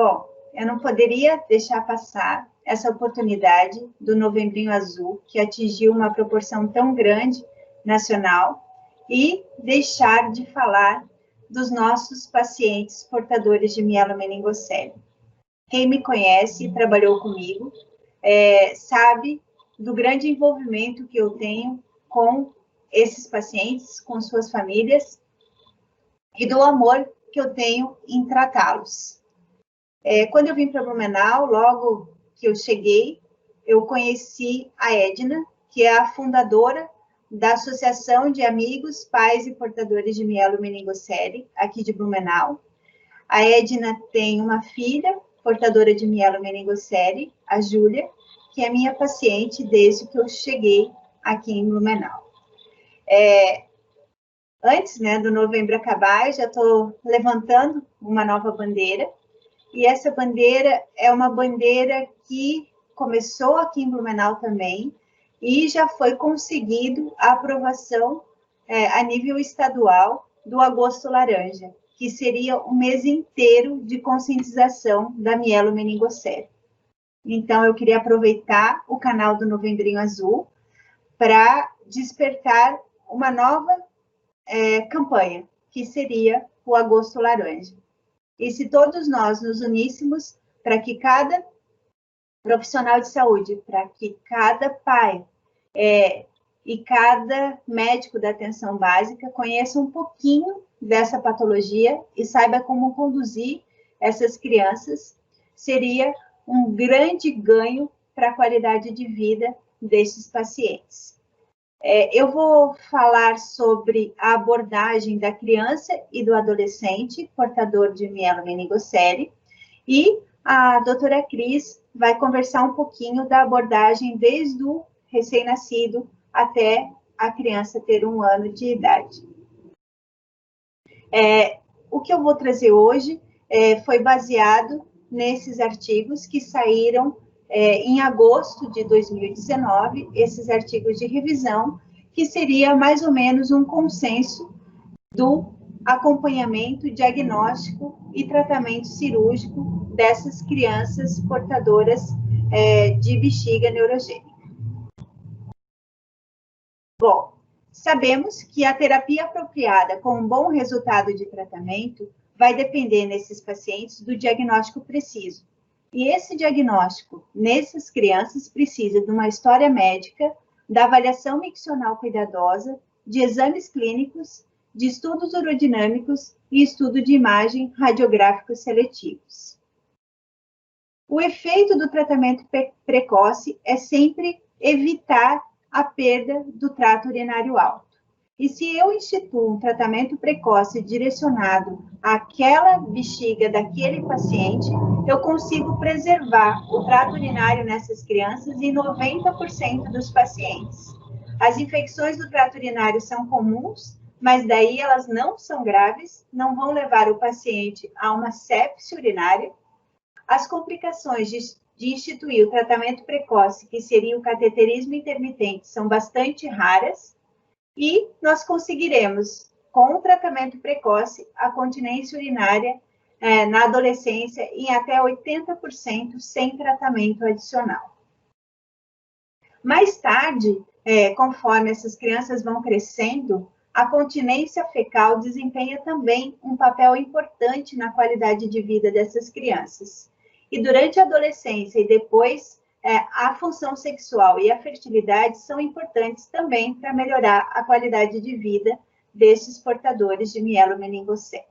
Bom, eu não poderia deixar passar essa oportunidade do Novembrinho Azul, que atingiu uma proporção tão grande nacional, e deixar de falar dos nossos pacientes portadores de mielomeningocele. Quem me conhece e trabalhou comigo sabe do grande envolvimento que eu tenho com esses pacientes, com suas famílias, e do amor que eu tenho em tratá-los. Quando eu vim para Blumenau, logo que eu cheguei, eu conheci a Edna, que é a fundadora da Associação de Amigos, Pais e Portadores de Mielomeningocele, aqui de Blumenau. A Edna tem uma filha portadora de mielomeningocele, a Júlia, que é minha paciente desde que eu cheguei aqui em Blumenau. Antes, do novembro acabar, eu já estou levantando uma nova bandeira, e essa bandeira é uma bandeira que começou aqui em Blumenau também, e já foi conseguido a aprovação a nível estadual do Agosto Laranja, que seria um mês inteiro de conscientização da mielomeningocele. Então, eu queria aproveitar o canal do Novembrinho Azul para despertar uma nova campanha, que seria o Agosto Laranja. E se todos nós nos uníssemos para que cada profissional de saúde, para que cada pai e cada médico da atenção básica conheça um pouquinho dessa patologia e saiba como conduzir essas crianças, seria um grande ganho para a qualidade de vida desses pacientes. Eu vou falar sobre a abordagem da criança e do adolescente portador de mielomeningocele, e a doutora Cris vai conversar um pouquinho da abordagem desde o recém-nascido até a criança ter 1 ano de idade. O que eu vou trazer hoje foi baseado nesses artigos que saíram em agosto de 2019, esses artigos de revisão, que seria mais ou menos um consenso do acompanhamento, diagnóstico e tratamento cirúrgico dessas crianças portadoras de bexiga neurogênica. Bom, sabemos que a terapia apropriada com um bom resultado de tratamento vai depender nesses pacientes do diagnóstico preciso. E esse diagnóstico, nessas crianças, precisa de uma história médica, da avaliação miccional cuidadosa, de exames clínicos, de estudos urodinâmicos e estudo de imagem radiográficos seletivos. O efeito do tratamento precoce é sempre evitar a perda do trato urinário alto. E se eu instituo um tratamento precoce direcionado àquela bexiga daquele paciente, eu consigo preservar o trato urinário nessas crianças em 90% dos pacientes. As infecções do trato urinário são comuns, mas daí elas não são graves, não vão levar o paciente a uma sepse urinária. As complicações de instituir o tratamento precoce, que seria o cateterismo intermitente, são bastante raras, e nós conseguiremos, com o tratamento precoce, a continência urinária na adolescência em até 80% sem tratamento adicional. Mais tarde, conforme essas crianças vão crescendo, a continência fecal desempenha também um papel importante na qualidade de vida dessas crianças. E durante a adolescência e depois, a função sexual e a fertilidade são importantes também para melhorar a qualidade de vida desses portadores de mielomeningocele.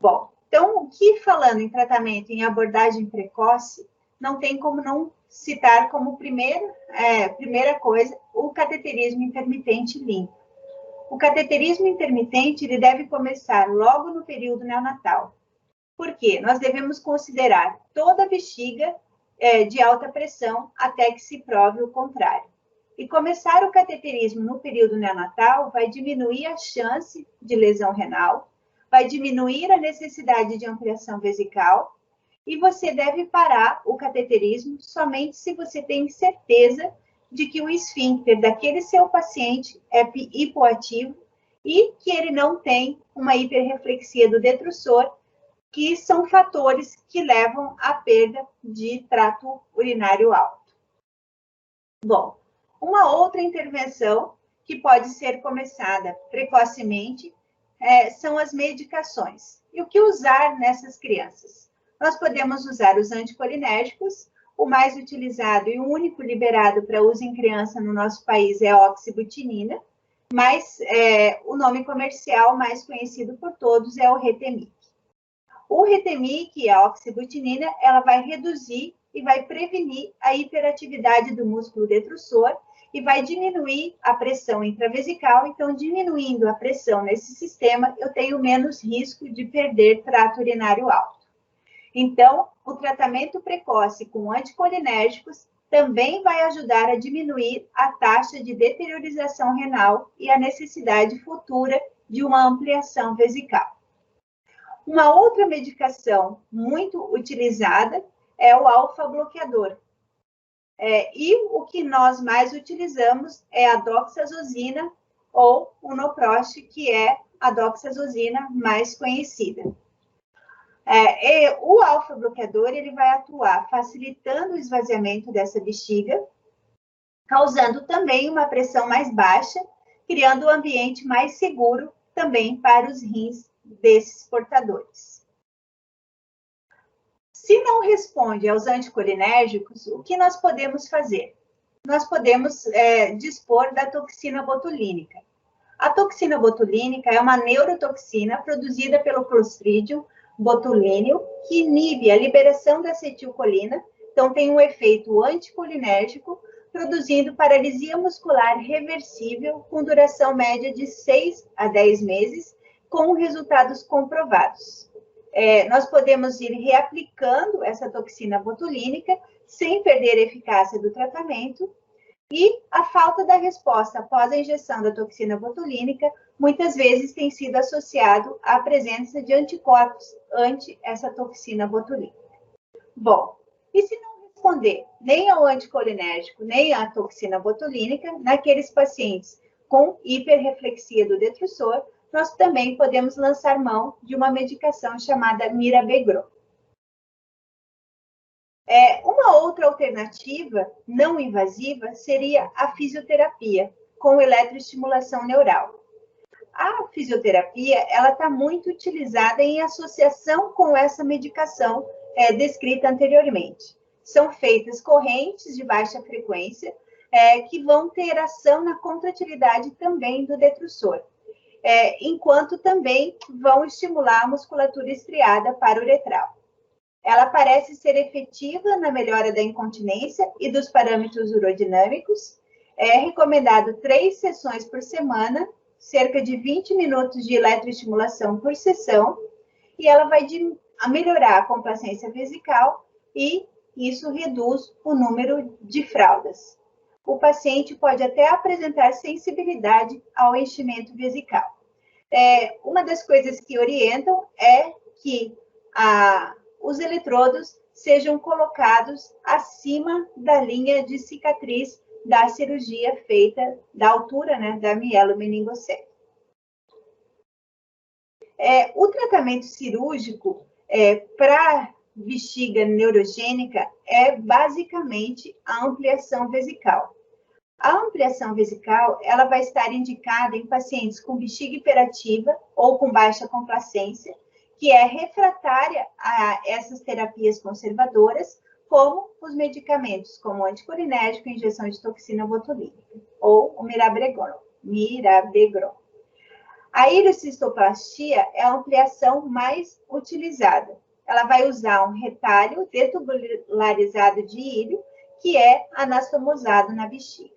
Bom, então, o que falando em tratamento em abordagem precoce, não tem como não citar como primeira coisa o cateterismo intermitente limpo. O cateterismo intermitente ele deve começar logo no período neonatal. Por quê? Nós devemos considerar toda a bexiga de alta pressão até que se prove o contrário. E começar o cateterismo no período neonatal vai diminuir a chance de lesão renal, vai diminuir a necessidade de ampliação vesical, e você deve parar o cateterismo somente se você tem certeza de que o esfíncter daquele seu paciente é hipoativo e que ele não tem uma hiperreflexia do detrusor, que são fatores que levam à perda de trato urinário alto. Bom, uma outra intervenção que pode ser começada precocemente são as medicações. E o que usar nessas crianças? Nós podemos usar os anticolinérgicos. O mais utilizado e o único liberado para uso em criança no nosso país é a oxibutinina, mas o nome comercial mais conhecido por todos é o Retemic. O Retemic e a oxibutinina, ela vai reduzir e vai prevenir a hiperatividade do músculo detrusor e vai diminuir a pressão intravesical. Então, diminuindo a pressão nesse sistema, eu tenho menos risco de perder trato urinário alto. Então, o tratamento precoce com anticolinérgicos também vai ajudar a diminuir a taxa de deteriorização renal e a necessidade futura de uma ampliação vesical. Uma outra medicação muito utilizada é o alfa-bloqueador. E o que nós mais utilizamos é a doxazosina ou o Noprost, que é a doxazosina mais conhecida. O alfa-bloqueador ele vai atuar facilitando o esvaziamento dessa bexiga, causando também uma pressão mais baixa, criando um ambiente mais seguro também para os rins desses portadores. Se não responde aos anticolinérgicos, o que nós podemos fazer? Nós podemos dispor da toxina botulínica. A toxina botulínica é uma neurotoxina produzida pelo Clostridium botulinum, que inibe a liberação da acetilcolina, então tem um efeito anticolinérgico, produzindo paralisia muscular reversível com duração média de 6 a 10 meses, com resultados comprovados. Nós podemos ir reaplicando essa toxina botulínica sem perder a eficácia do tratamento, e a falta da resposta após a injeção da toxina botulínica muitas vezes tem sido associado à presença de anticorpos ante essa toxina botulínica. Bom, e se não responder nem ao anticolinérgico, nem à toxina botulínica, naqueles pacientes com hiperreflexia do detrusor, nós também podemos lançar mão de uma medicação chamada mirabegron. Uma outra alternativa não invasiva seria a fisioterapia com eletroestimulação neural. A fisioterapia ela está muito utilizada em associação com essa medicação descrita anteriormente. São feitas correntes de baixa frequência que vão ter ação na contratilidade também do detrusor, enquanto também vão estimular a musculatura estriada para-uretral. Ela parece ser efetiva na melhora da incontinência e dos parâmetros urodinâmicos. É recomendado 3 sessões por semana, cerca de 20 minutos de eletroestimulação por sessão, e ela vai melhorar a complacência vesical e isso reduz o número de fraldas. O paciente pode até apresentar sensibilidade ao enchimento vesical. Uma das coisas que orientam é que os eletrodos sejam colocados acima da linha de cicatriz da cirurgia feita da altura, né, da mielomeningocele. O tratamento cirúrgico para bexiga neurogênica é basicamente a ampliação vesical. A ampliação vesical ela vai estar indicada em pacientes com bexiga hiperativa ou com baixa complacência, que é refratária a essas terapias conservadoras, como os medicamentos, como o anticolinérgico e injeção de toxina botulínica, ou o mirabegron. A ileocistoplastia é a ampliação mais utilizada. Ela vai usar um retalho detubularizado de íleo, que é anastomosado na bexiga.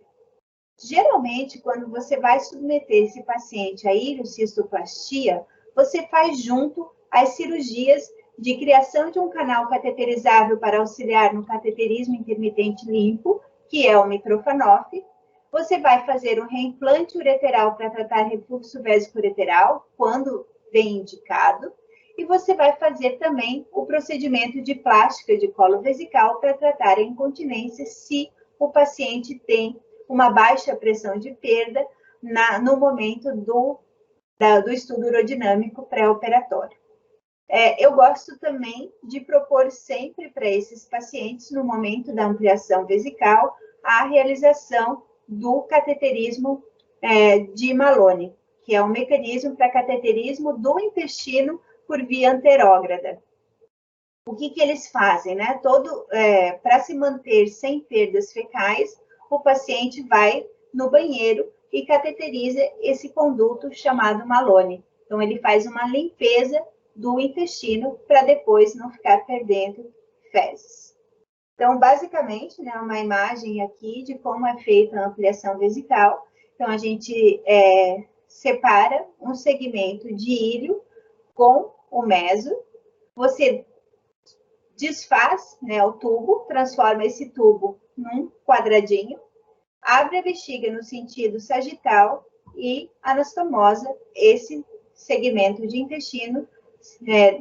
Geralmente, quando você vai submeter esse paciente à ileocistoplastia, você faz junto as cirurgias de criação de um canal cateterizável para auxiliar no cateterismo intermitente limpo, que é o Mitrofanoff. Você vai fazer um reimplante ureteral para tratar refluxo vésico-ureteral, quando bem indicado, e você vai fazer também o procedimento de plástica de colo vesical para tratar a incontinência, se o paciente tem uma baixa pressão de perda no momento do estudo urodinâmico pré-operatório. Eu gosto também de propor sempre para esses pacientes, no momento da ampliação vesical, a realização do cateterismo de Maloney, que é um mecanismo para cateterismo do intestino por via anterógrada. O que eles fazem, né? Para se manter sem perdas fecais, o paciente vai no banheiro e cateteriza esse conduto chamado Maloney. Então, ele faz uma limpeza do intestino para depois não ficar perdendo fezes. Então, basicamente, né, uma imagem aqui de como é feita a ampliação vesical. Então, a gente separa um segmento de íleo com o meso. Você desfaz, né, o tubo, transforma esse tubo num quadradinho, abre a bexiga no sentido sagital e anastomosa esse segmento de intestino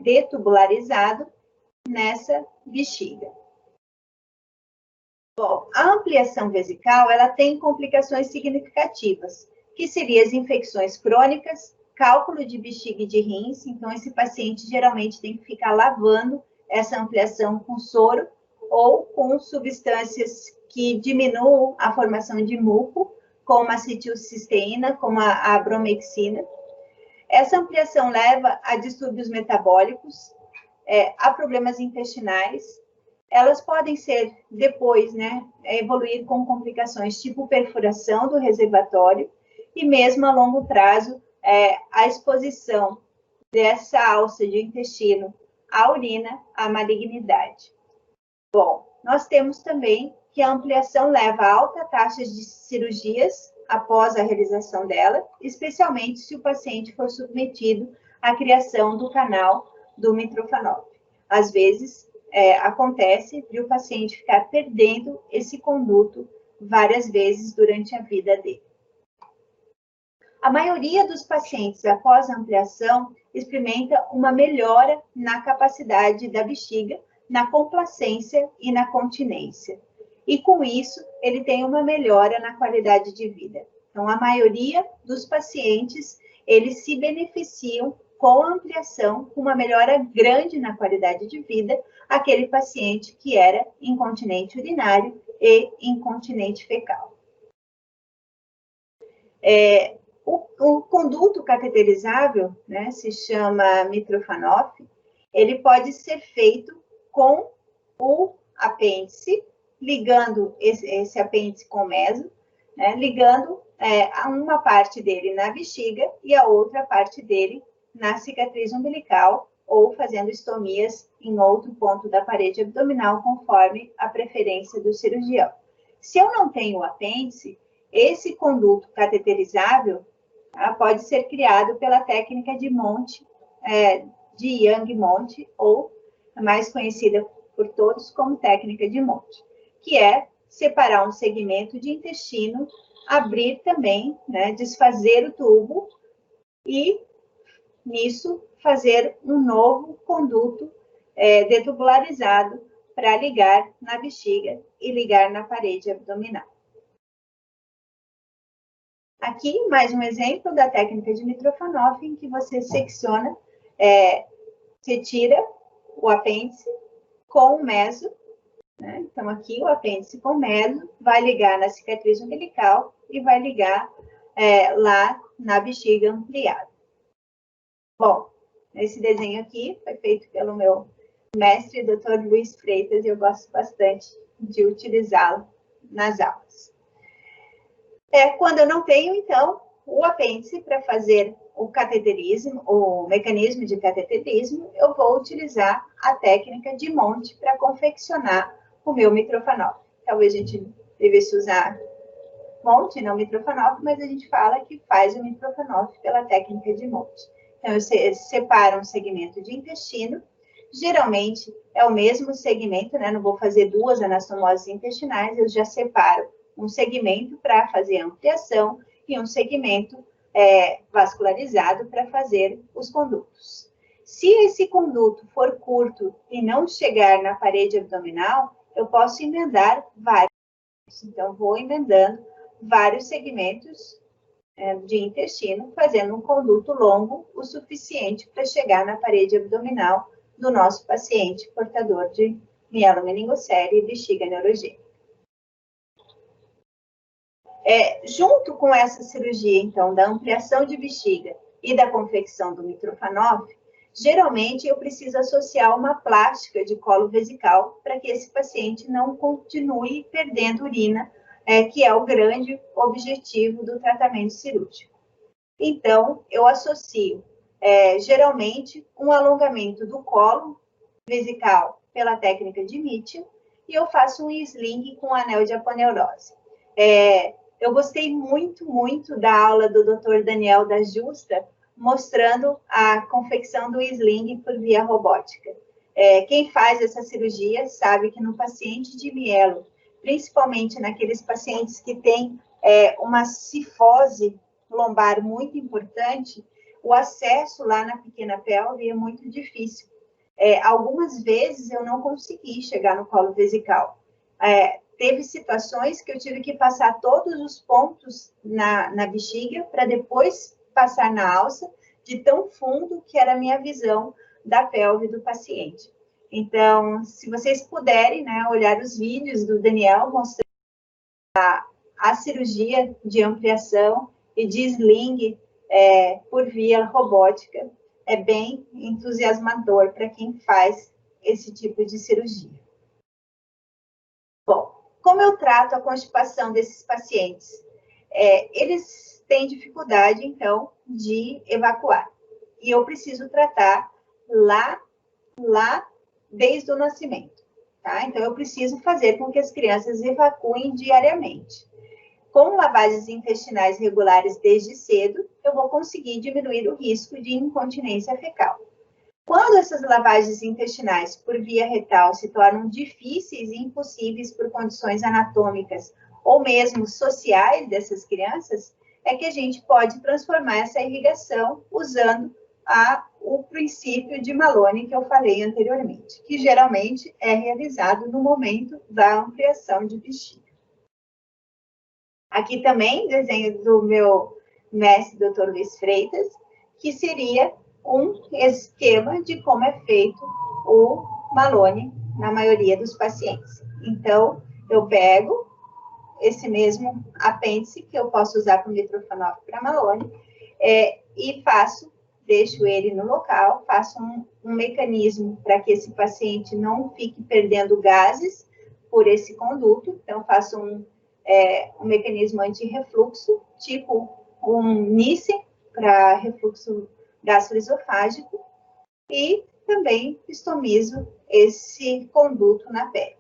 detubularizado nessa bexiga. Bom, a ampliação vesical, ela tem complicações significativas, que seriam as infecções crônicas, cálculo de bexiga e de rins. Então, esse paciente geralmente tem que ficar lavando essa ampliação com soro ou com substâncias que diminuam a formação de muco, como a acetilcisteína, como a bromexina. Essa ampliação leva a distúrbios metabólicos, a problemas intestinais. Elas podem ser, depois, né, evoluir com complicações tipo perfuração do reservatório e mesmo a longo prazo, a exposição dessa alça de intestino à urina, à malignidade. Bom, nós temos também que a ampliação leva a alta taxa de cirurgias após a realização dela, especialmente se o paciente for submetido à criação do canal do Mitrofanoff. Às vezes, acontece de o paciente ficar perdendo esse conduto várias vezes durante a vida dele. A maioria dos pacientes, após a ampliação, experimenta uma melhora na capacidade da bexiga, na complacência e na continência. E, com isso, ele tem uma melhora na qualidade de vida. Então, a maioria dos pacientes, eles se beneficiam com a ampliação, com uma melhora grande na qualidade de vida, aquele paciente que era incontinente urinário e incontinente fecal. O conduto cateterizável, né, se chama Mitrofanoff, ele pode ser feito com o apêndice, ligando esse apêndice com o meso, né, ligando a uma parte dele na bexiga e a outra parte dele na cicatriz umbilical, ou fazendo estomias em outro ponto da parede abdominal, conforme a preferência do cirurgião. Se eu não tenho o apêndice, esse conduto cateterizável pode ser criado pela técnica de Monte, de Young-Monte, ou mais conhecida por todos como técnica de Monte, que é separar um segmento de intestino, abrir também, né, desfazer o tubo e, nisso, fazer um novo conduto detubularizado para ligar na bexiga e ligar na parede abdominal. Aqui, mais um exemplo da técnica de Mitrofanoff, em que você secciona, você tira o apêndice com o meso, né? Então, aqui o apêndice com o meso vai ligar na cicatriz umbilical e vai ligar lá na bexiga ampliada. Bom, esse desenho aqui foi feito pelo meu mestre, Dr. Luiz Freitas, e eu gosto bastante de utilizá-lo nas aulas. Quando eu não tenho, então, o apêndice para fazer o cateterismo, o mecanismo de cateterismo, eu vou utilizar a técnica de Monte para confeccionar o meu Mitrofanoff. Talvez a gente devesse usar Monte, não Mitrofanoff, mas a gente fala que faz o Mitrofanoff pela técnica de Monte. Então, eu separo um segmento de intestino, geralmente é o mesmo segmento, né? Não vou fazer duas anastomoses intestinais, eu já separo um segmento para fazer a ampliação e um segmento vascularizado para fazer os condutos. Se esse conduto for curto e não chegar na parede abdominal, eu posso emendar vários. Então, vou emendando vários segmentos de intestino, fazendo um conduto longo o suficiente para chegar na parede abdominal do nosso paciente portador de mielomeningocele e bexiga neurogênica. Junto com essa cirurgia, então, da ampliação de bexiga e da confecção do Mitrofanoff, geralmente eu preciso associar uma plástica de colo vesical para que esse paciente não continue perdendo urina, que é o grande objetivo do tratamento cirúrgico. Então, eu associo, geralmente, um alongamento do colo vesical pela técnica de Mitchell e eu faço um sling com anel de aponeurose. Eu gostei muito, muito da aula do Dr. Daniel da Justa, mostrando a confecção do sling por via robótica. Quem faz essa cirurgia sabe que no paciente de mielo, principalmente naqueles pacientes que têm uma cifose lombar muito importante, o acesso lá na pequena pelve é muito difícil. Algumas vezes eu não consegui chegar no colo vesical. Teve situações que eu tive que passar todos os pontos na bexiga para depois passar na alça, de tão fundo que era a minha visão da pelve do paciente. Então, se vocês puderem, né, olhar os vídeos do Daniel mostrando a cirurgia de ampliação e de sling por via robótica, é bem entusiasmador para quem faz esse tipo de cirurgia. Bom, como eu trato a constipação desses pacientes? Eles têm dificuldade, então, de evacuar. E eu preciso tratar lá desde o nascimento, tá? Então, eu preciso fazer com que as crianças evacuem diariamente. Com lavagens intestinais regulares desde cedo, eu vou conseguir diminuir o risco de incontinência fecal. Quando essas lavagens intestinais por via retal se tornam difíceis e impossíveis por condições anatômicas ou mesmo sociais dessas crianças, é que a gente pode transformar essa irrigação usando o princípio de Maloney que eu falei anteriormente, que geralmente é realizado no momento da ampliação de bexiga. Aqui também, desenho do meu mestre, Dr. Luiz Freitas, que seria um esquema de como é feito o Maloney na maioria dos pacientes. Então, eu pego esse mesmo apêndice, que eu posso usar para o Mitrofanoff para Maloney, e deixo ele no local, faço um mecanismo para que esse paciente não fique perdendo gases por esse conduto. Então, faço um mecanismo anti-refluxo, tipo um Nissen para refluxo gastroesofágico, e também estomizo esse conduto na pele.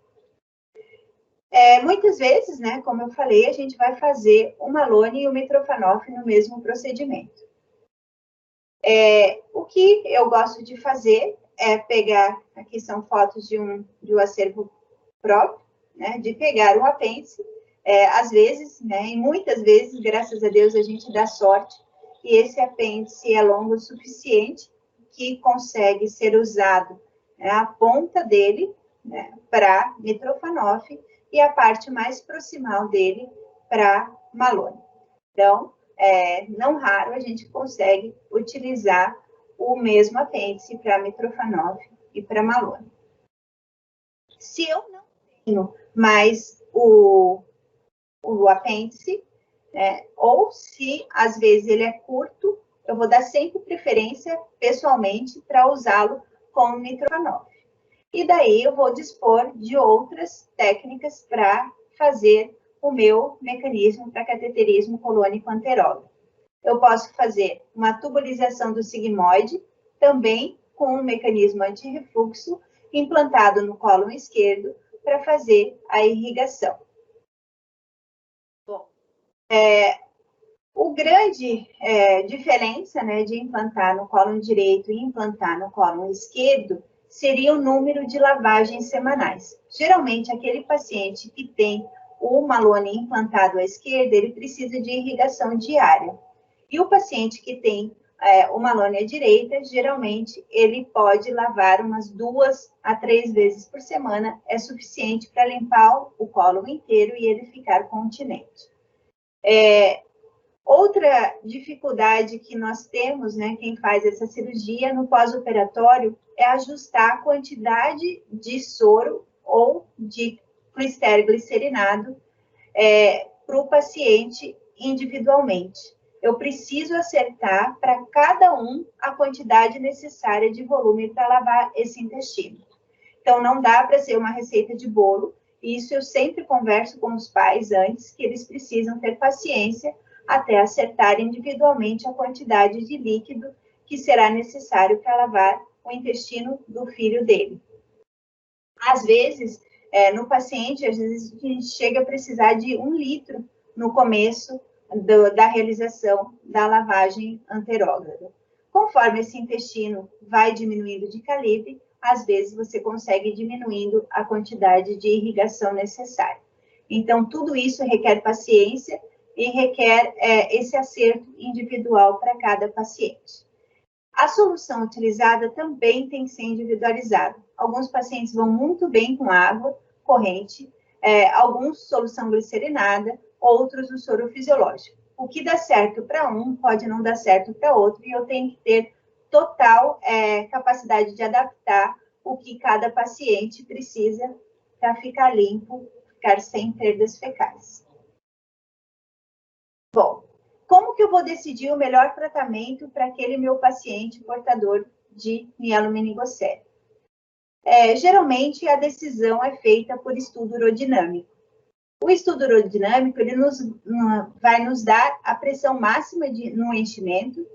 Muitas vezes, né, como eu falei, a gente vai fazer o Maloney e o Mitrofanoff no mesmo procedimento. O que eu gosto de fazer é pegar, aqui são fotos de um acervo próprio, né, de pegar o apêndice, às vezes, né, e muitas vezes, graças a Deus, a gente dá sorte, e esse apêndice é longo o suficiente que consegue ser usado, né, a ponta dele, né, para Mitrofanoff e a parte mais proximal dele para Maloney. Então, não raro a gente consegue utilizar o mesmo apêndice para Mitrofanoff e para Maloney. Se eu não tenho mais o apêndice, ou se às vezes ele é curto, eu vou dar sempre preferência pessoalmente para usá-lo com Mitrofanoff. E daí eu vou dispor de outras técnicas para fazer o meu mecanismo para cateterismo colônico anterógrado. Eu posso fazer uma tubulização do sigmoide, também com um mecanismo anti-refluxo, implantado no cólon esquerdo, para fazer a irrigação. Bom, o grande diferença, né, de implantar no cólon direito e implantar no cólon esquerdo seria o número de lavagens semanais. Geralmente, aquele paciente que tem o Maloney implantado à esquerda, ele precisa de irrigação diária. E o paciente que tem o Maloney à direita, geralmente, ele pode lavar umas 2 a 3 vezes por semana, é suficiente para limpar o cólon inteiro e ele ficar continente. Outra dificuldade que nós temos, né, quem faz essa cirurgia no pós-operatório, é ajustar a quantidade de soro ou de clistério glicerinado para o paciente individualmente. Eu preciso acertar para cada um a quantidade necessária de volume para lavar esse intestino. Então, não dá para ser uma receita de bolo. Isso eu sempre converso com os pais antes, que eles precisam ter paciência até acertar individualmente a quantidade de líquido que será necessário para lavar o intestino do filho dele. Às vezes, no paciente, às vezes a gente chega a precisar de 1 litro no começo da realização da lavagem anterógrada. Conforme esse intestino vai diminuindo de calibre, às vezes você consegue diminuindo a quantidade de irrigação necessária. Então, tudo isso requer paciência e requer esse acerto individual para cada paciente. A solução utilizada também tem que ser individualizada. Alguns pacientes vão muito bem com água corrente, alguns solução glicerinada, outros o soro fisiológico. O que dá certo para um pode não dar certo para outro, e eu tenho que ter total capacidade de adaptar o que cada paciente precisa para ficar limpo, ficar sem perdas fecais. Bom, como que eu vou decidir o melhor tratamento para aquele meu paciente portador de mielomeningocele? Geralmente, a decisão é feita por estudo urodinâmico. O estudo urodinâmico, ele vai nos dar a pressão máxima no enchimento,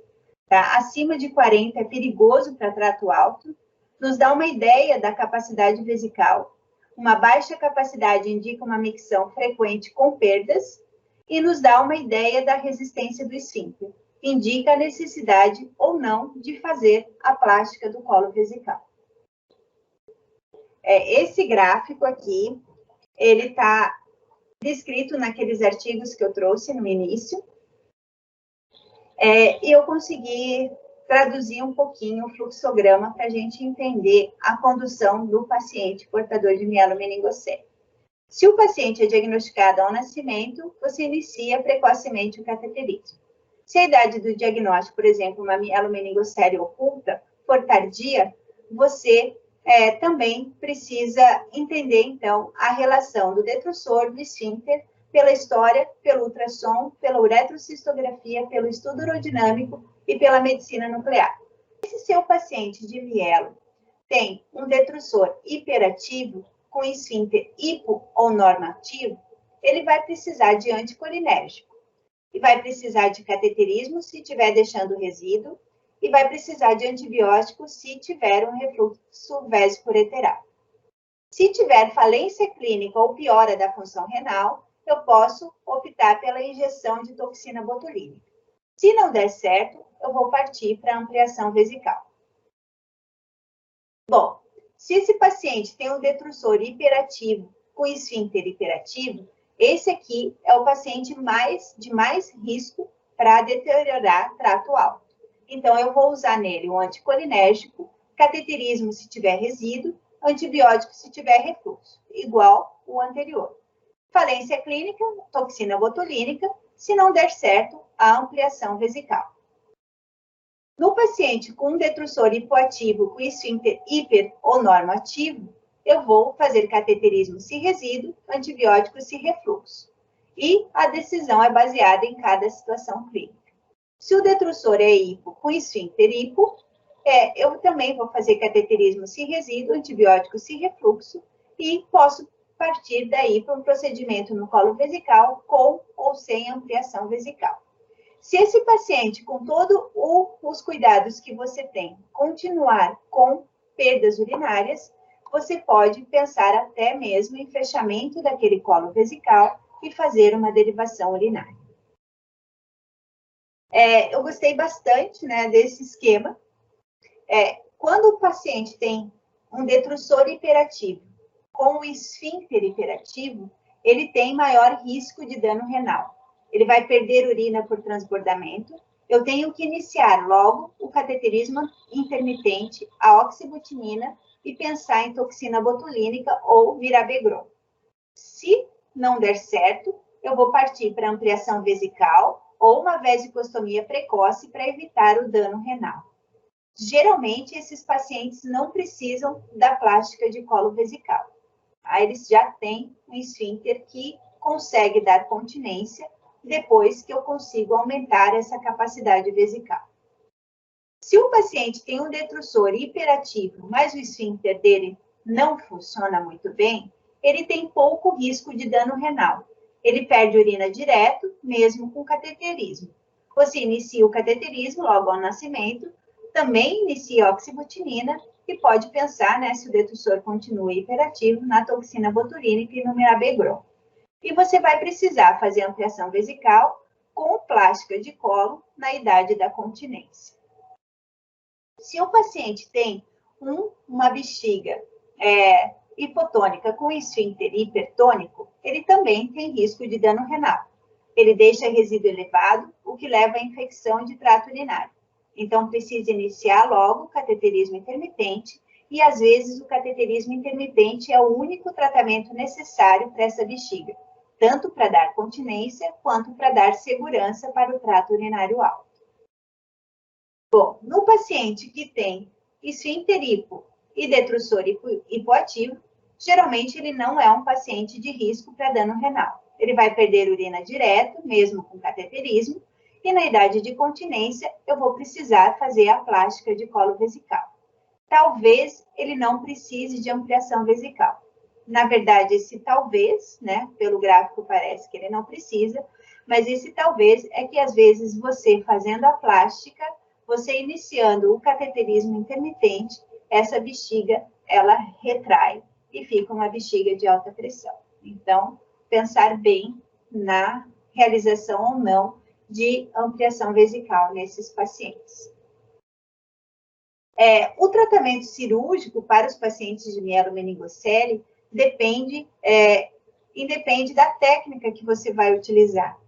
tá? Acima de 40 é perigoso para trato alto, nos dá uma ideia da capacidade vesical, uma baixa capacidade indica uma micção frequente com perdas, e nos dá uma ideia da resistência do esfíncter, indica a necessidade ou não de fazer a plástica do colo vesical. Esse gráfico aqui, ele está descrito naqueles artigos que eu trouxe no início, e eu consegui traduzir um pouquinho o fluxograma para a gente entender a condução do paciente portador de mielomeningocele. Se o paciente é diagnosticado ao nascimento, você inicia precocemente o cateterismo. Se a idade do diagnóstico, por exemplo, uma mielomeningocele oculta, for tardia, você também precisa entender, então, a relação do detrusor, do esfíncter, pela história, pelo ultrassom, pela uretrocistografia, pelo estudo urodinâmico e pela medicina nuclear. Se seu paciente de mielo tem um detrusor hiperativo, com esfíncter hipo ou normativo, ele vai precisar de anticolinérgico. E vai precisar de cateterismo se estiver deixando resíduo, e vai precisar de antibiótico se tiver um refluxo vésico-ureteral. Se tiver falência clínica ou piora da função renal, eu posso optar pela injeção de toxina botulínica. Se não der certo, eu vou partir para a ampliação vesical. Bom, se esse paciente tem um detrusor hiperativo com esfíncter hiperativo, esse aqui é o paciente de mais risco para deteriorar trato alto. Então, eu vou usar nele um anticolinérgico, cateterismo se tiver resíduo, antibiótico se tiver refluxo, igual o anterior. Falência clínica, toxina botulínica, se não der certo, a ampliação vesical. No paciente com um detrusor hipoativo com esfíncter hiper ou normativo, eu vou fazer cateterismo se resíduo, antibiótico se refluxo. E a decisão é baseada em cada situação clínica. Se o detrusor é hipo com esfíncter hipo, eu também vou fazer cateterismo se resíduo, antibiótico se refluxo, e posso partir daí para um procedimento no colo vesical com ou sem ampliação vesical. Se esse paciente, com todos os cuidados que você tem, continuar com perdas urinárias, você pode pensar até mesmo em fechamento daquele colo vesical e fazer uma derivação urinária. Eu gostei bastante, né, desse esquema. Quando o paciente tem um detrusor hiperativo com o esfíncter hiperativo, ele tem maior risco de dano renal. Ele vai perder urina por transbordamento. Eu tenho que iniciar logo o cateterismo intermitente, a oxibutinina, e pensar em toxina botulínica ou virabegron. Se não der certo, eu vou partir para ampliação vesical ou uma vesicostomia precoce para evitar o dano renal. Geralmente, esses pacientes não precisam da plástica de colo vesical. Aí eles já têm um esfíncter que consegue dar continência depois que eu consigo aumentar essa capacidade vesical. Se o paciente tem um detrusor hiperativo, mas o esfíncter dele não funciona muito bem, ele tem pouco risco de dano renal. Ele perde urina direto, mesmo com cateterismo. Você inicia o cateterismo logo ao nascimento, também inicia a oxibutinina e pode pensar, né, se o detrusor continua hiperativo, na toxina botulínica e no mirabegron. E você vai precisar fazer ampliação vesical com plástica de colo na idade da continência. Se o paciente tem uma bexiga hipotônica com esfíncter hipertônico, ele também tem risco de dano renal. Ele deixa resíduo elevado, o que leva à infecção de trato urinário. Então, precisa iniciar logo o cateterismo intermitente e, às vezes, o cateterismo intermitente é o único tratamento necessário para essa bexiga, tanto para dar continência quanto para dar segurança para o trato urinário alto. Bom, no paciente que tem esfíncter hipo e detrusor hipoativo, geralmente ele não é um paciente de risco para dano renal. Ele vai perder urina direto, mesmo com cateterismo, e na idade de continência eu vou precisar fazer a plástica de colo vesical. Talvez ele não precise de ampliação vesical. Na verdade, esse talvez, né, pelo gráfico parece que ele não precisa, mas esse talvez é que às vezes você fazendo a plástica, você iniciando o cateterismo intermitente, essa bexiga, ela retrai e fica uma bexiga de alta pressão. Então, pensar bem na realização ou não de ampliação vesical nesses pacientes. O tratamento cirúrgico para os pacientes de mielomeningocele independe da técnica que você vai utilizar.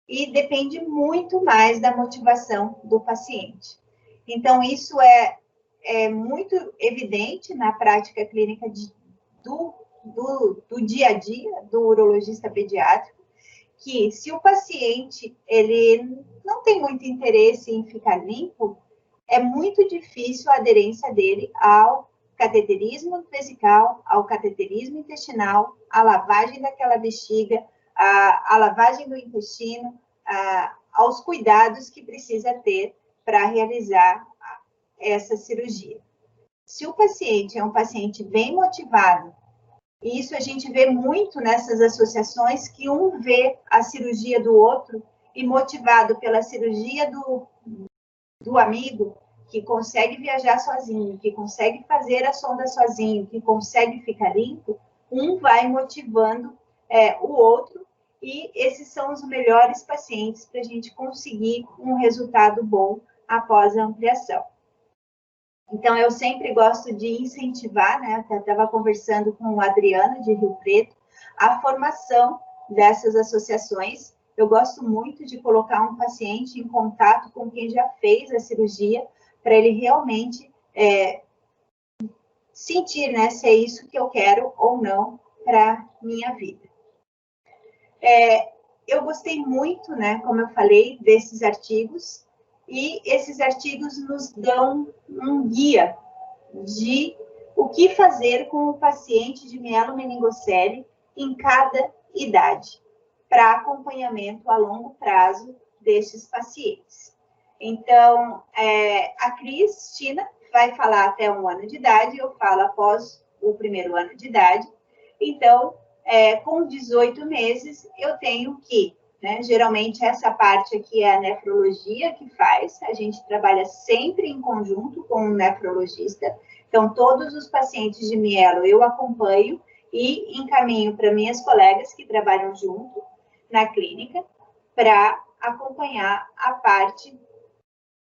E depende muito mais da motivação do paciente. Então, isso é muito evidente na prática clínica do dia a dia do urologista pediátrico, que se o paciente ele não tem muito interesse em ficar limpo, é muito difícil a aderência dele ao cateterismo vesical, ao cateterismo intestinal, à lavagem daquela bexiga, à lavagem do intestino, aos cuidados que precisa ter para realizar essa cirurgia. Se o paciente é um paciente bem motivado, e isso a gente vê muito nessas associações, que um vê a cirurgia do outro e motivado pela cirurgia do amigo, que consegue viajar sozinho, que consegue fazer a sonda sozinho, que consegue ficar limpo, um vai motivando o outro, e esses são os melhores pacientes para a gente conseguir um resultado bom após a ampliação. Então, eu sempre gosto de incentivar, né? Até estava conversando com o Adriano, de Rio Preto, a formação dessas associações. Eu gosto muito de colocar um paciente em contato com quem já fez a cirurgia, para ele realmente sentir, né, se é isso que eu quero ou não para minha vida. Eu gostei muito, né, como eu falei, desses artigos, e esses artigos nos dão um guia de o que fazer com o paciente de mielomeningocele em cada idade, para acompanhamento a longo prazo desses pacientes. Então, a Cristina vai falar até 1 ano de idade, eu falo após o 1º ano de idade. Então, com 18 meses, eu tenho que, né, geralmente essa parte aqui é a nefrologia que faz, a gente trabalha sempre em conjunto com um nefrologista, então todos os pacientes de mielo eu acompanho e encaminho para minhas colegas que trabalham junto na clínica para acompanhar a parte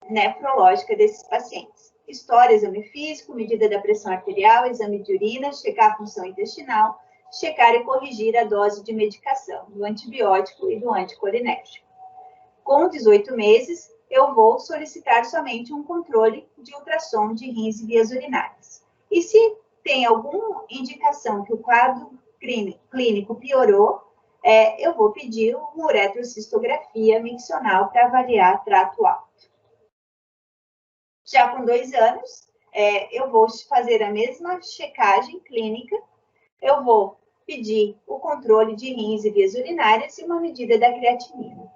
nefrológica desses pacientes. História, exame físico, medida da pressão arterial, exame de urina, checar a função intestinal, checar e corrigir a dose de medicação, do antibiótico e do anticolinérgico. Com 18 meses, eu vou solicitar somente um controle de ultrassom de rins e vias urinárias. E se tem alguma indicação que o quadro clínico piorou, eu vou pedir uma uretrocistografia miccional para avaliar trato alto. Já com 2 anos, eu vou fazer a mesma checagem clínica, eu vou pedir o controle de rins e vias urinárias e uma medida da creatinina.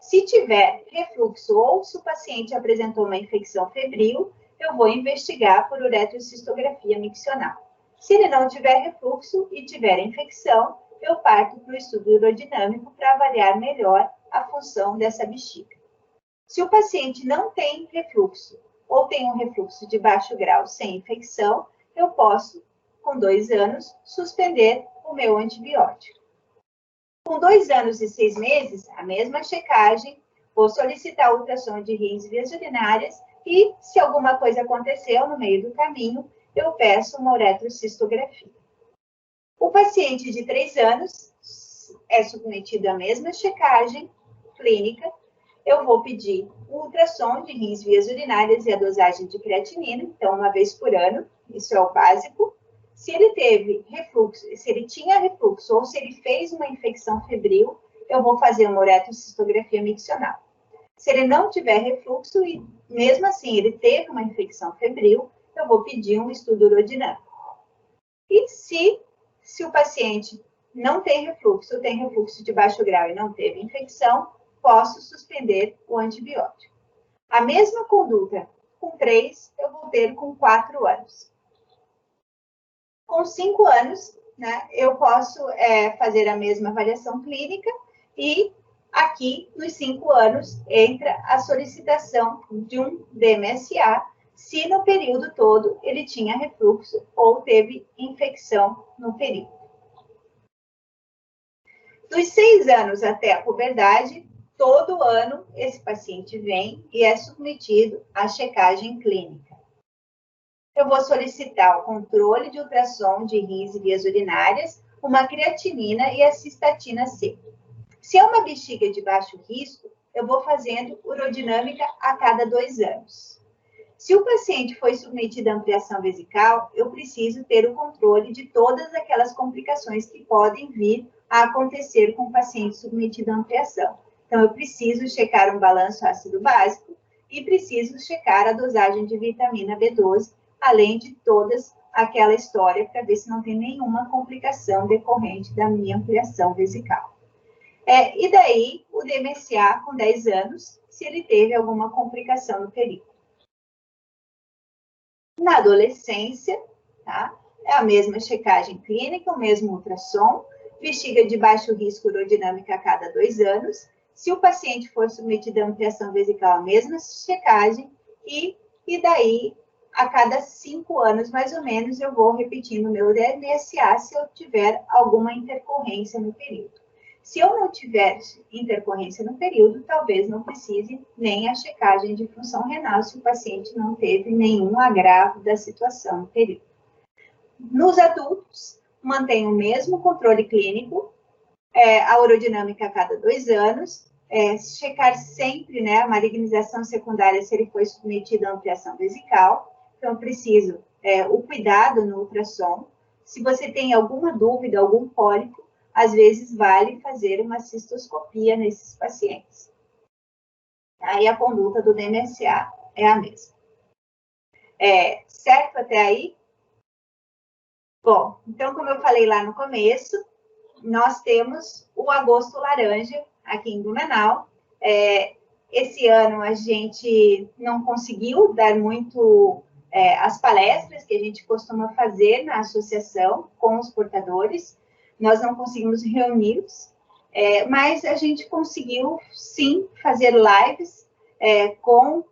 Se tiver refluxo ou se o paciente apresentou uma infecção febril, eu vou investigar por uretrocistografia miccional. Se ele não tiver refluxo e tiver infecção, eu parto para o estudo urodinâmico para avaliar melhor a função dessa bexiga. Se o paciente não tem refluxo ou tem um refluxo de baixo grau sem infecção, eu posso, com 2 anos, suspender o meu antibiótico. Com 2 anos e 6 meses, a mesma checagem, vou solicitar ultrassom de rins e vias urinárias e, se alguma coisa aconteceu no meio do caminho, eu peço uma uretrocistografia. O paciente de 3 anos é submetido à mesma checagem clínica, eu vou pedir o ultrassom de rins, vias urinárias e a dosagem de creatinina, então, uma vez por ano, isso é o básico. Se ele teve refluxo, se ele tinha refluxo ou se ele fez uma infecção febril, eu vou fazer uma uretrocistografia miccional. Se ele não tiver refluxo e, mesmo assim, ele teve uma infecção febril, eu vou pedir um estudo urodinâmico. E se o paciente não tem refluxo de baixo grau e não teve infecção, posso suspender o antibiótico. A mesma conduta com 3, eu vou ter com 4 anos. Com 5 anos, né, eu posso fazer a mesma avaliação clínica e aqui, nos 5 anos, entra a solicitação de um DMSA, se no período todo ele tinha refluxo ou teve infecção no período. Dos 6 anos até a puberdade, todo ano esse paciente vem e é submetido à checagem clínica. Eu vou solicitar o controle de ultrassom de rins e vias urinárias, uma creatinina e a cistatina C. Se é uma bexiga de baixo risco, eu vou fazendo urodinâmica a cada 2 anos. Se o paciente foi submetido à ampliação vesical, eu preciso ter o controle de todas aquelas complicações que podem vir a acontecer com o paciente submetido à ampliação. Então, eu preciso checar um balanço ácido básico e preciso checar a dosagem de vitamina B12, além de todas aquela história para ver se não tem nenhuma complicação decorrente da minha ampliação vesical. E daí, o DMSA com 10 anos, se ele teve alguma complicação no período. Na adolescência, tá? É a mesma checagem clínica, o mesmo ultrassom, bexiga de baixo risco urodinâmica a cada 2 anos. Se o paciente for submetido à ampliação vesical, a mesma checagem, e daí, a cada 5 anos, mais ou menos, eu vou repetindo o meu DMSA se eu tiver alguma intercorrência no período. Se eu não tiver intercorrência no período, talvez não precise nem a checagem de função renal se o paciente não teve nenhum agravo da situação no período. Nos adultos, mantém o mesmo controle clínico, a urodinâmica a cada 2 anos, checar sempre, né, a malignização secundária se ele foi submetido à ampliação vesical. Então, eu preciso o cuidado no ultrassom. Se você tem alguma dúvida, algum pólipo, às vezes vale fazer uma cistoscopia nesses pacientes. Aí a conduta do DMSA é a mesma. Certo até aí? Bom, então, como eu falei lá no começo, nós temos o Agosto Laranja aqui em Blumenau. Esse ano a gente não conseguiu dar muito as palestras que a gente costuma fazer na associação com os portadores. Nós não conseguimos reuni-los, mas a gente conseguiu, sim, fazer lives com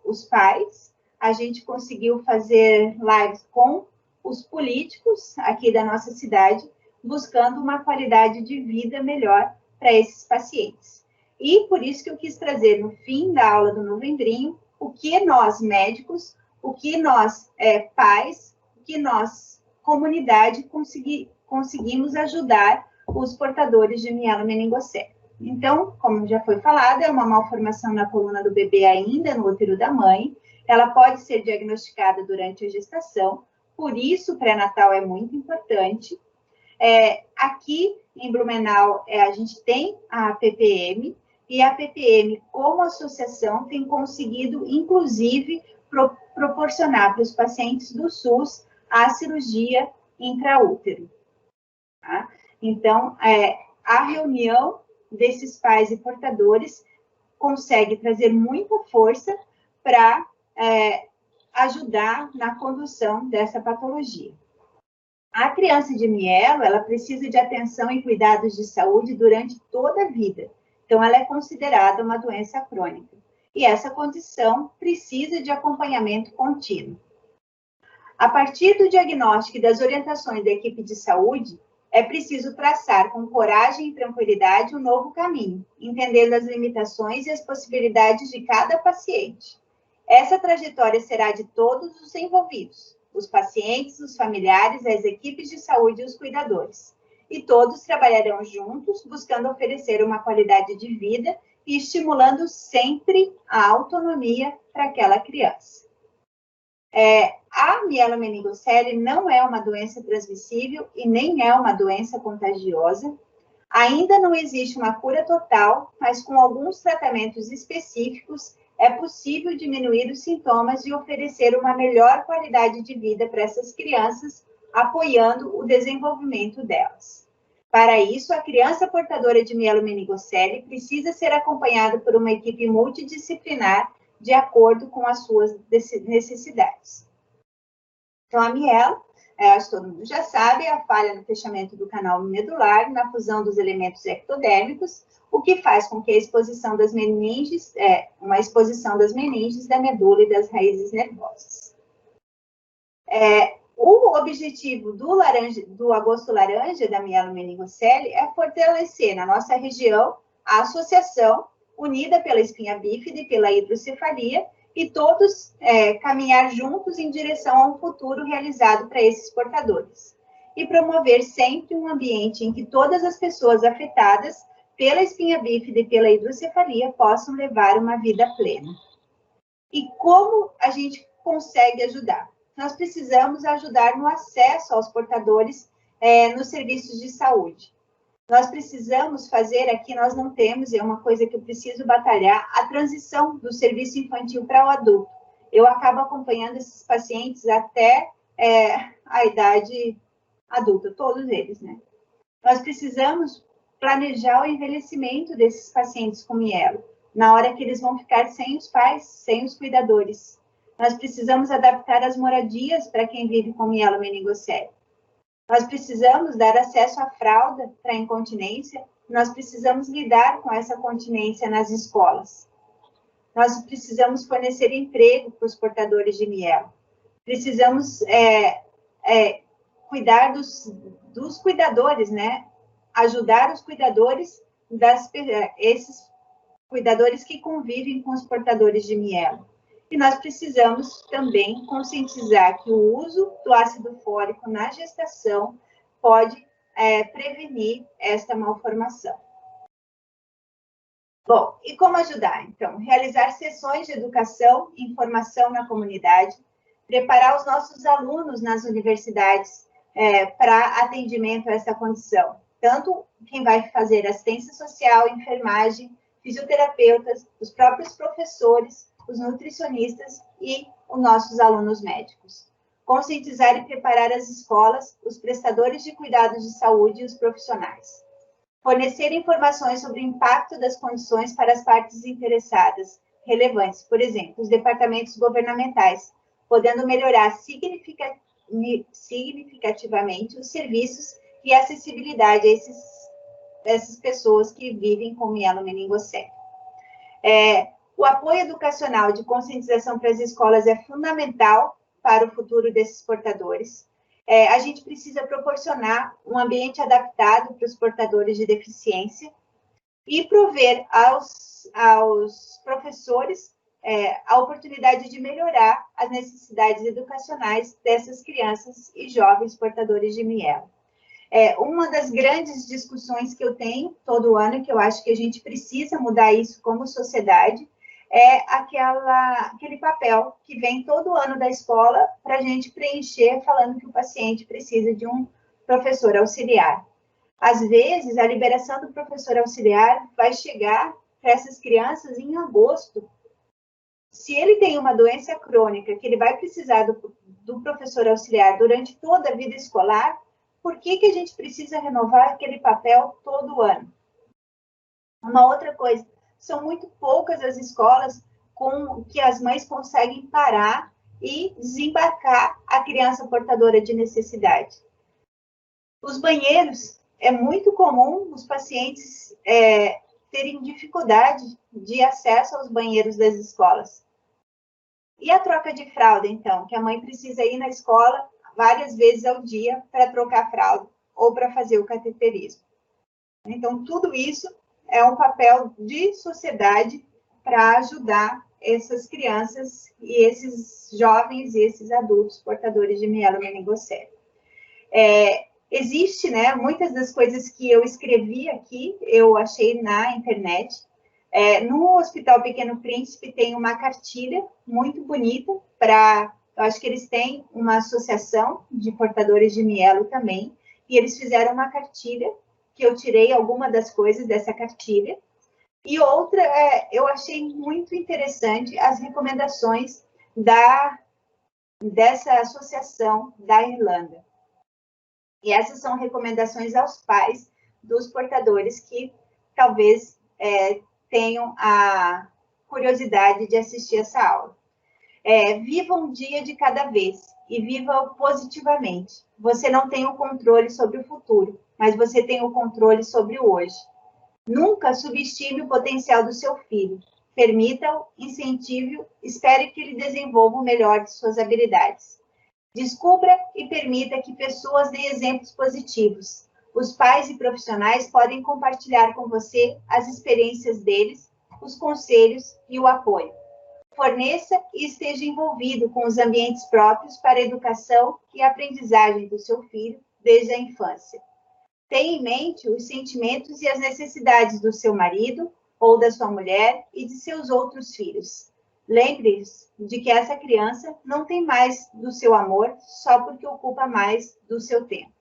os pais. A gente conseguiu fazer lives com os políticos aqui da nossa cidade, buscando uma qualidade de vida melhor para esses pacientes. E por isso que eu quis trazer no fim da aula do Novembrinho o que nós médicos, o que nós pais, o que nós comunidade conseguimos ajudar os portadores de mielomeningocele. Então, como já foi falado, é uma malformação na coluna do bebê ainda no útero da mãe. Ela pode ser diagnosticada durante a gestação, por isso o pré-natal é muito importante. Aqui em Blumenau, a gente tem a PPM, e a PPM, como associação, tem conseguido, inclusive, proporcionar para os pacientes do SUS a cirurgia intraútero. Tá? Então, a reunião desses pais e portadores consegue trazer muita força para ajudar na condução dessa patologia. A criança de mielo, ela precisa de atenção e cuidados de saúde durante toda a vida. Então, ela é considerada uma doença crônica. E essa condição precisa de acompanhamento contínuo. A partir do diagnóstico e das orientações da equipe de saúde, é preciso traçar com coragem e tranquilidade um novo caminho, entendendo as limitações e as possibilidades de cada paciente. Essa trajetória será de todos os envolvidos, os pacientes, os familiares, as equipes de saúde e os cuidadores. E todos trabalharão juntos, buscando oferecer uma qualidade de vida e estimulando sempre a autonomia para aquela criança. A mielomeningocele não é uma doença transmissível e nem é uma doença contagiosa. Ainda não existe uma cura total, mas com alguns tratamentos específicos é possível diminuir os sintomas e oferecer uma melhor qualidade de vida para essas crianças, apoiando o desenvolvimento delas. Para isso, a criança portadora de mielomeningocele precisa ser acompanhada por uma equipe multidisciplinar de acordo com as suas necessidades. Então, a mielo, acho que todo mundo já sabe, é a falha no fechamento do canal medular, na fusão dos elementos ectodérmicos, o que faz com que a exposição das meninges, uma exposição das meninges, da medula e das raízes nervosas. O objetivo do agosto laranja da mielomeningocele é fortalecer na nossa região a associação unida pela espinha bífida e pela hidrocefalia, e todos caminhar juntos em direção a um futuro realizado para esses portadores. E promover sempre um ambiente em que todas as pessoas afetadas pela espinha bífida e pela hidrocefalia possam levar uma vida plena. E como a gente consegue ajudar? Nós precisamos ajudar no acesso aos portadores nos serviços de saúde. Nós precisamos fazer aqui, nós não temos, é uma coisa que eu preciso batalhar, a transição do serviço infantil para o adulto. Eu acabo acompanhando esses pacientes até a idade adulta, todos eles, né? Nós precisamos planejar o envelhecimento desses pacientes com mielo, na hora que eles vão ficar sem os pais, sem os cuidadores. Nós precisamos adaptar as moradias para quem vive com mielomeningocele. Nós precisamos dar acesso à fralda para a incontinência, nós precisamos lidar com essa continência nas escolas. Nós precisamos fornecer emprego para os portadores de mielo. Precisamos cuidar dos cuidadores, né? Ajudar os cuidadores, esses cuidadores que convivem com os portadores de mielo. E nós precisamos também conscientizar que o uso do ácido fólico na gestação pode prevenir esta malformação. Bom, e como ajudar? Então, realizar sessões de educação e informação na comunidade, preparar os nossos alunos nas universidades para atendimento a essa condição. Tanto quem vai fazer assistência social, enfermagem, fisioterapeutas, os próprios professores, os nutricionistas e os nossos alunos médicos. Conscientizar e preparar as escolas, os prestadores de cuidados de saúde e os profissionais. Fornecer informações sobre o impacto das condições para as partes interessadas, relevantes, por exemplo, os departamentos governamentais, podendo melhorar significativamente os serviços e acessibilidade a essas pessoas que vivem com mielomeningocele. O apoio educacional de conscientização para as escolas é fundamental para o futuro desses portadores. A gente precisa proporcionar um ambiente adaptado para os portadores de deficiência e prover aos professores a oportunidade de melhorar as necessidades educacionais dessas crianças e jovens portadores de mielo. Uma das grandes discussões que eu tenho todo ano, que eu acho que a gente precisa mudar isso como sociedade, é aquele papel que vem todo ano da escola para a gente preencher falando que o paciente precisa de um professor auxiliar. Às vezes, a liberação do professor auxiliar vai chegar para essas crianças em agosto. Se ele tem uma doença crônica, que ele vai precisar do professor auxiliar durante toda a vida escolar, por que a gente precisa renovar aquele papel todo ano? Uma outra coisa, são muito poucas as escolas com que as mães conseguem parar e desembarcar a criança portadora de necessidade. Os banheiros, é muito comum os pacientes terem dificuldade de acesso aos banheiros das escolas. E a troca de fralda, então, que a mãe precisa ir na escola várias vezes ao dia para trocar a fralda ou para fazer o cateterismo. Então, tudo isso é um papel de sociedade para ajudar essas crianças e esses jovens e esses adultos portadores de mielomeningocele. Existe, né, muitas das coisas que eu escrevi aqui, eu achei na internet. No Hospital Pequeno Príncipe tem uma cartilha muito bonita eu acho que eles têm uma associação de portadores de mielo também, e eles fizeram uma cartilha, que eu tirei alguma das coisas dessa cartilha, e outra, eu achei muito interessante as recomendações dessa associação da Irlanda. E essas são recomendações aos pais dos portadores que talvez tenham a curiosidade de assistir essa aula. Viva um dia de cada vez e viva positivamente. Você não tem o controle sobre o futuro, mas você tem o controle sobre o hoje. Nunca subestime o potencial do seu filho. Permita-o, incentive-o, espere que ele desenvolva o melhor de suas habilidades. Descubra e permita que pessoas deem exemplos positivos. Os pais e profissionais podem compartilhar com você as experiências deles, os conselhos e o apoio. Forneça e esteja envolvido com os ambientes próprios para a educação e aprendizagem do seu filho desde a infância. Tenha em mente os sentimentos e as necessidades do seu marido ou da sua mulher e de seus outros filhos. Lembre-se de que essa criança não tem mais do seu amor só porque ocupa mais do seu tempo.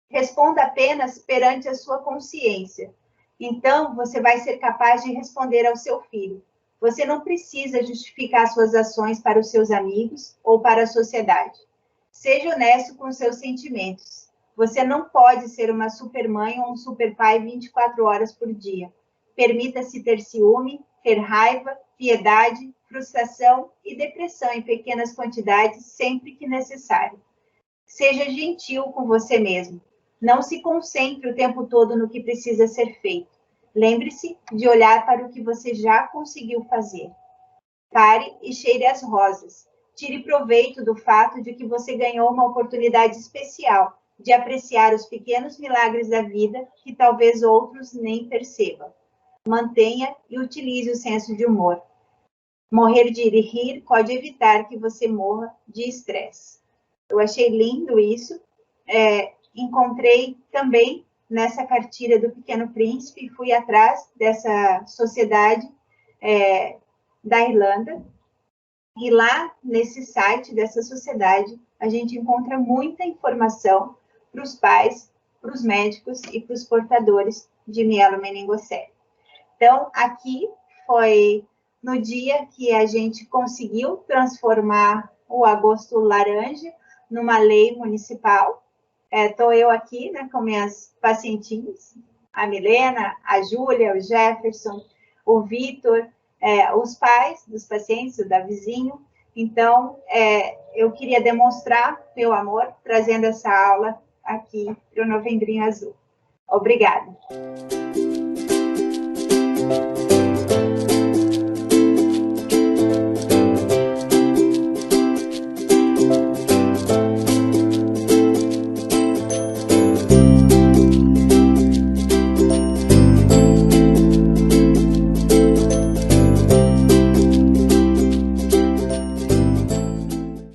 Responda apenas perante a sua consciência. Então, você vai ser capaz de responder ao seu filho. Você não precisa justificar suas ações para os seus amigos ou para a sociedade. Seja honesto com seus sentimentos. Você não pode ser uma supermãe ou um superpai 24 horas por dia. Permita-se ter ciúme, ter raiva, piedade, frustração e depressão em pequenas quantidades sempre que necessário. Seja gentil com você mesmo. Não se concentre o tempo todo no que precisa ser feito. Lembre-se de olhar para o que você já conseguiu fazer. Pare e cheire as rosas. Tire proveito do fato de que você ganhou uma oportunidade especial de apreciar os pequenos milagres da vida que talvez outros nem percebam. Mantenha e utilize o senso de humor. Morrer de rir pode evitar que você morra de estresse. Eu achei lindo isso. Encontrei também nessa cartilha do Pequeno Príncipe, fui atrás dessa sociedade da Irlanda, e lá nesse site dessa sociedade, a gente encontra muita informação para os pais, para os médicos e para os portadores de mielomeningocele. Então, aqui foi no dia que a gente conseguiu transformar o agosto laranja numa lei municipal. Estou eu aqui, né, com minhas pacientinhas, a Milena, a Júlia, o Jefferson, o Vitor, os pais dos pacientes, o Davizinho. Então, eu queria demonstrar meu amor, trazendo essa aula aqui para o Novembrinho Azul. Obrigada.